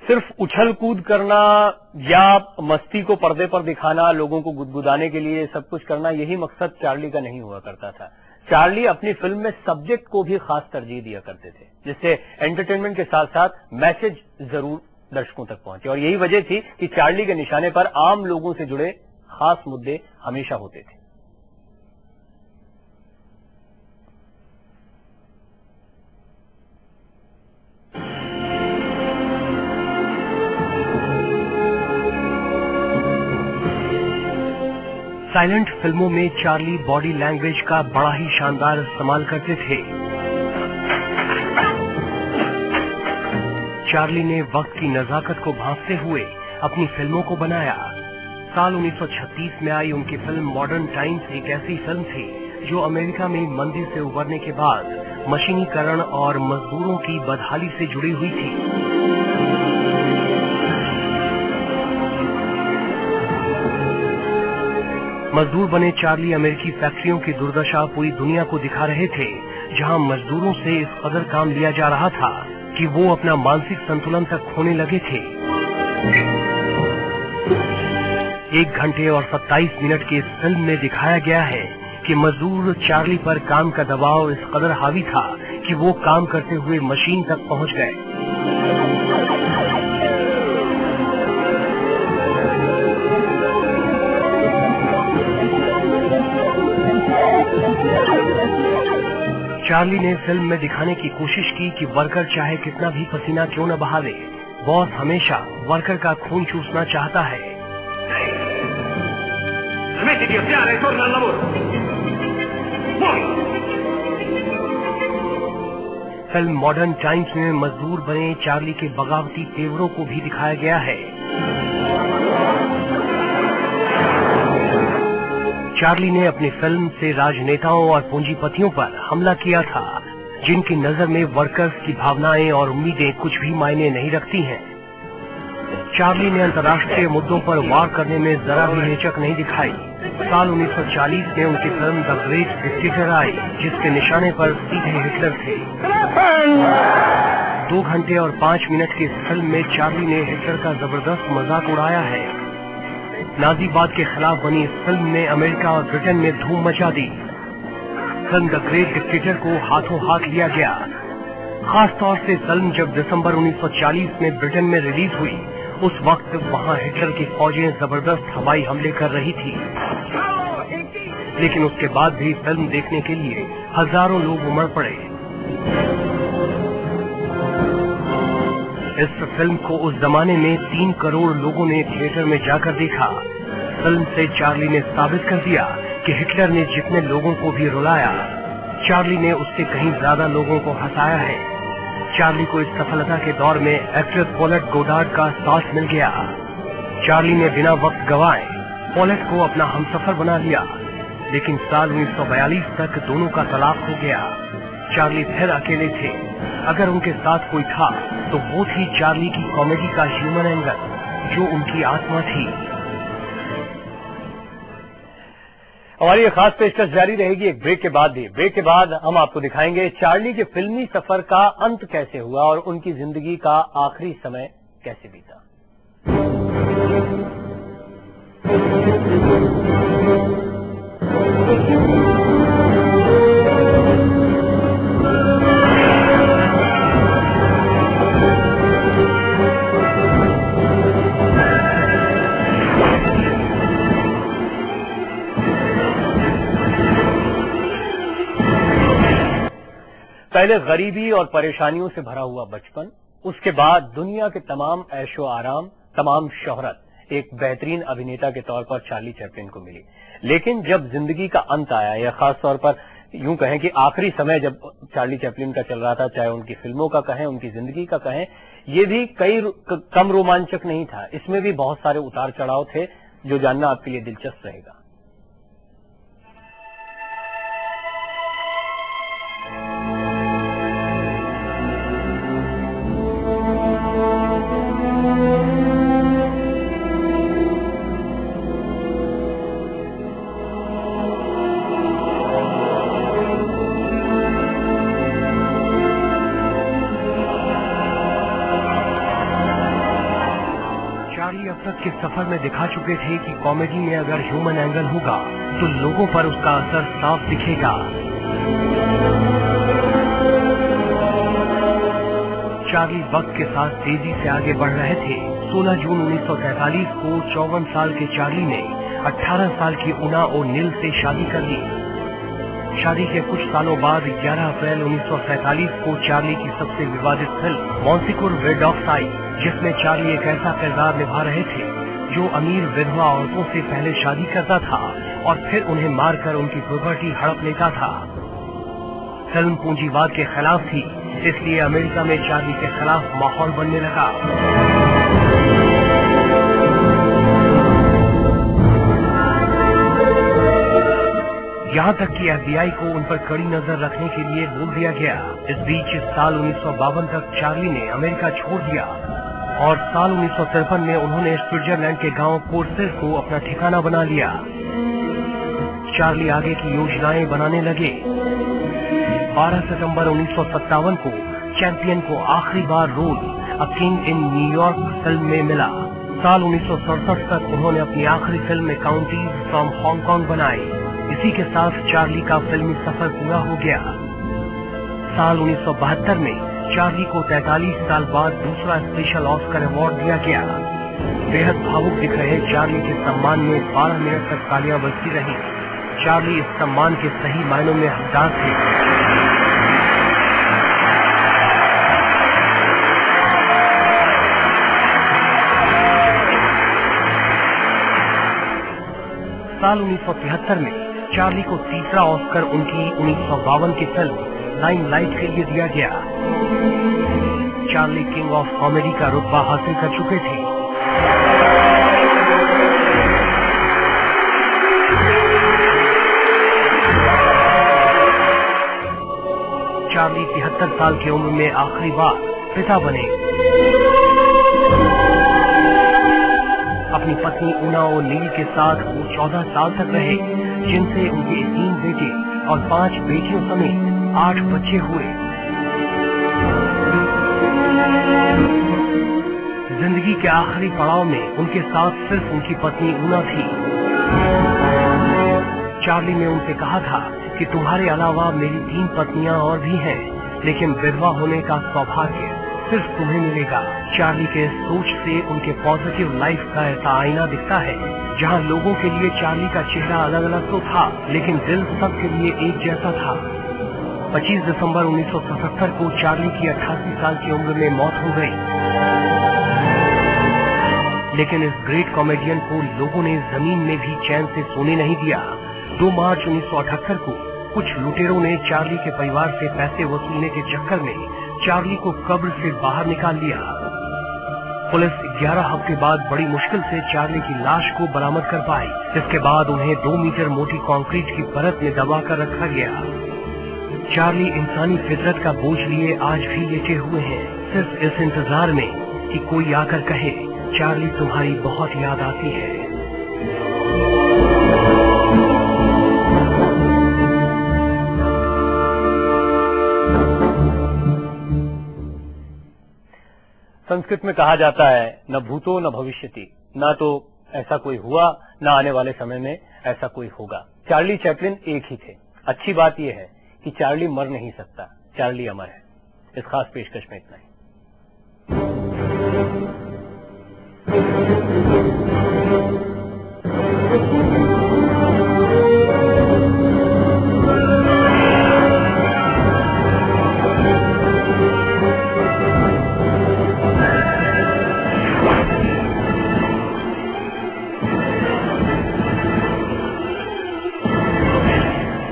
सिर्फ उछल कूद करना या मस्ती को पर्दे पर दिखाना, लोगों को गुदगुदाने के लिए सब कुछ करना, यही मकसद चार्ली का नहीं हुआ करता था। चार्ली अपनी फिल्म में सब्जेक्ट को भी खास तरजीह दिया करते थे, जिससे एंटरटेनमेंट के साथ साथ मैसेज जरूर दर्शकों तक पहुंचे। और यही वजह थी कि चार्ली के निशाने पर आम लोगों से जुड़े खास मुद्दे हमेशा होते थे। साइलेंट फिल्मों में चार्ली बॉडी लैंग्वेज का बड़ा ही शानदार इस्तेमाल करते थे। चार्ली ने वक्त की नजाकत को भांपते हुए अपनी फिल्मों को बनाया। साल 1936 में आई उनकी फिल्म मॉडर्न टाइम्स एक ऐसी फिल्म थी जो अमेरिका में मंदी से उबरने के बाद मशीनीकरण और मजदूरों की बदहाली से जुड़ी हुई थी। मजदूर बने चार्ली अमेरिकी फैक्ट्रियों की दुर्दशा पूरी दुनिया को दिखा रहे थे, जहां मजदूरों से इस कदर काम लिया जा रहा था कि वो अपना मानसिक संतुलन तक खोने लगे थे। 1 घंटे और 27 मिनट की इस फिल्म में दिखाया गया है कि मजदूर चार्ली पर काम का दबाव इस कदर हावी था कि वो काम करते हुए मशीन तक पहुंच गए। चार्ली ने फिल्म में दिखाने की कोशिश की कि वर्कर चाहे कितना भी पसीना क्यों न बहा दे, बॉस हमेशा वर्कर का खून चूसना चाहता है। फिल्म मॉडर्न टाइम्स में मजदूर बने चार्ली के बगावती तेवरों को भी दिखाया गया है। चार्ली ने अपनी फिल्म से राजनेताओं और पूंजीपतियों पर हमला किया था, जिनकी नजर में वर्कर्स की भावनाएं और उम्मीदें कुछ भी मायने नहीं रखती हैं। चार्ली ने अंतर्राष्ट्रीय मुद्दों पर वार करने में जरा भी हिचक नहीं दिखाई। साल 1940 में उनकी फिल्म द ग्रेट डिक्टेटर आई, जिसके निशाने पर सीधे हिटलर थे। 2 घंटे और 5 मिनट की इस फिल्म में चार्ली ने हिटलर का जबरदस्त मजाक उड़ाया है। नाजीवाद के खिलाफ बनी इस फिल्म ने अमेरिका और ब्रिटेन में धूम मचा दी। फिल्म द ग्रेट डिक्टेटर को हाथों हाथ लिया गया। खास तौर से फिल्म जब दिसंबर 1940 में ब्रिटेन में रिलीज हुई, उस वक्त वहां हिटलर की फौजें जबरदस्त हवाई हमले कर रही थी। लेकिन उसके बाद भी फिल्म देखने के लिए हजारों लोग उमड़ पड़े। इस फिल्म को उस जमाने में 3 करोड़ लोगों ने थिएटर में जाकर देखा। फिल्म से चार्ली ने साबित कर दिया कि हिटलर ने जितने लोगों को भी रुलाया, चार्ली ने उससे कहीं ज्यादा लोगों को हंसाया है। चार्ली को इस सफलता के दौर में एक्ट्रेस पॉलेट गोडार्ड का साथ मिल गया। चार्ली ने बिना वक्त गवाए पॉलेट को अपना हमसफर बना लिया, लेकिन साल 1942 तक दोनों का तलाक हो गया। चार्ली फिर अकेले थे। अगर उनके साथ कोई था तो वो थी चार्ली की कॉमेडी का ह्यूमन एंगल, जो उनकी आत्मा थी। हमारी ये खास पेशकश जारी रहेगी एक ब्रेक के बाद भी। ब्रेक के बाद हम आपको दिखाएंगे चार्ली के फिल्मी सफर का अंत कैसे हुआ और उनकी जिंदगी का आखिरी समय कैसे बीता। पहले गरीबी और परेशानियों से भरा हुआ बचपन, उसके बाद दुनिया के तमाम ऐशो आराम, तमाम शोहरत एक बेहतरीन अभिनेता के तौर पर चार्ली चैपलिन को मिली। लेकिन जब जिंदगी का अंत आया, या खास तौर पर यूं कहें कि आखिरी समय जब चार्ली चैपलिन का चल रहा था, चाहे उनकी फिल्मों का कहें, उनकी जिंदगी का कहें, ये भी कम रोमांचक नहीं था। इसमें भी बहुत सारे उतार चढ़ाव थे, जो जानना आपके लिए दिलचस्प रहेगा। तब तक के सफर में दिखा चुके थे कि कॉमेडी में अगर ह्यूमन एंगल होगा तो लोगों पर उसका असर साफ दिखेगा। चार्ली वक्त के साथ तेजी से आगे बढ़ रहे थे। 16 जून 1943 को 54 साल के चार्ली ने 18 साल की उना ओ'नील से शादी कर ली। शादी के कुछ सालों बाद 11 अप्रैल 1947 को चार्ली की सबसे विवादित फिल्म मॉन्सिक्योर वेडॉक्स आई, जिसमें चार्ली एक ऐसा किरदार निभा रहे थे जो अमीर विधवा औरतों से पहले शादी करता था और फिर उन्हें मारकर उनकी प्रॉपर्टी हड़प लेता था। फिल्म पूंजीवाद के खिलाफ थी, इसलिए अमेरिका में चार्ली के खिलाफ माहौल बनने लगा। यहाँ तक कि FBI को उन पर कड़ी नजर रखने के लिए बोल दिया गया। इस बीच साल 1952 तक चार्ली ने अमेरिका छोड़ दिया और साल 1953 में उन्होंने स्विट्जरलैंड के गांव कोर्सेस को अपना ठिकाना बना लिया। चार्ली आगे की योजनाएं बनाने लगे। 12 सितंबर 1957 को चैंपियन को आखिरी बार role a king in New York film में मिला। साल 1967 तक उन्होंने अपनी आखिरी फिल्म अकाउंटीज फ्रॉम हांगकांग बनाई। इसी के साथ चार्ली का फिल्मी सफर पूरा हो गया। साल 1972 में चार्ली को 43 साल बाद दूसरा स्पेशल ऑस्कर अवार्ड दिया गया। बेहद भावुक दिख रहे चार्ली के सम्मान में 12 मिनट तक तालियां बजती रही। चार्ली इस सम्मान के सही मायनों में हकदार थे। साल 1973 में चार्ली को तीसरा ऑस्कर उनकी 1952 की फिल्म लाइमलाइट के लिए दिया गया। चार्ली किंग ऑफ कॉमेडी का रुतबा हासिल कर चुके थे। चार्ली 73 साल की उम्र में आखिरी बार पिता बने। अपनी पत्नी उना ओ'नील के साथ वो 14 साल तक रहे, जिनसे उनके 3 बेटे और 5 बेटियों समेत 8 बच्चे हुए। जिंदगी के आखिरी पड़ाव में उनके साथ सिर्फ उनकी पत्नी उना थी। चार्ली ने उनसे कहा था कि तुम्हारे अलावा मेरी 3 पत्नियां और भी हैं, लेकिन विधवा होने का सौभाग्य सिर्फ तुम्हें मिलेगा। चार्ली के सोच से उनके पॉजिटिव लाइफ का ऐसा आईना दिखता है, जहां लोगों के लिए चार्ली का चेहरा अलग अलग तो था, लेकिन दिल सबके लिए एक जैसा था। 25 दिसंबर 1977 को चार्ली की 88 साल की उम्र में मौत हो गई। लेकिन इस ग्रेट कॉमेडियन को लोगों ने जमीन में भी चैन से सोने नहीं दिया। 2 मार्च 1978 को कुछ लुटेरों ने चार्ली के परिवार से पैसे वसूलने के चक्कर में चार्ली को कब्र से बाहर निकाल लिया। पुलिस 11 हफ्ते बाद बड़ी मुश्किल से चार्ली की लाश को बरामद कर पाई। इसके बाद उन्हें 2 मीटर मोटी कंक्रीट की परत में दबाकर रखा गया। चार्ली इंसानी फितरत का बोझ लिए आज भी लेटे हुए हैं, सिर्फ इस इंतजार में कि कोई आकर कहे, चार्ली तुम्हारी बहुत याद आती है। संस्कृत में कहा जाता है, न भूतो न भविष्यति, ना तो ऐसा कोई हुआ, न आने वाले समय में ऐसा कोई होगा। चार्ली चैपलिन एक ही थे। अच्छी बात यह है कि चार्ली मर नहीं सकता, चार्ली अमर है। इस खास पेशकश में इतना ही।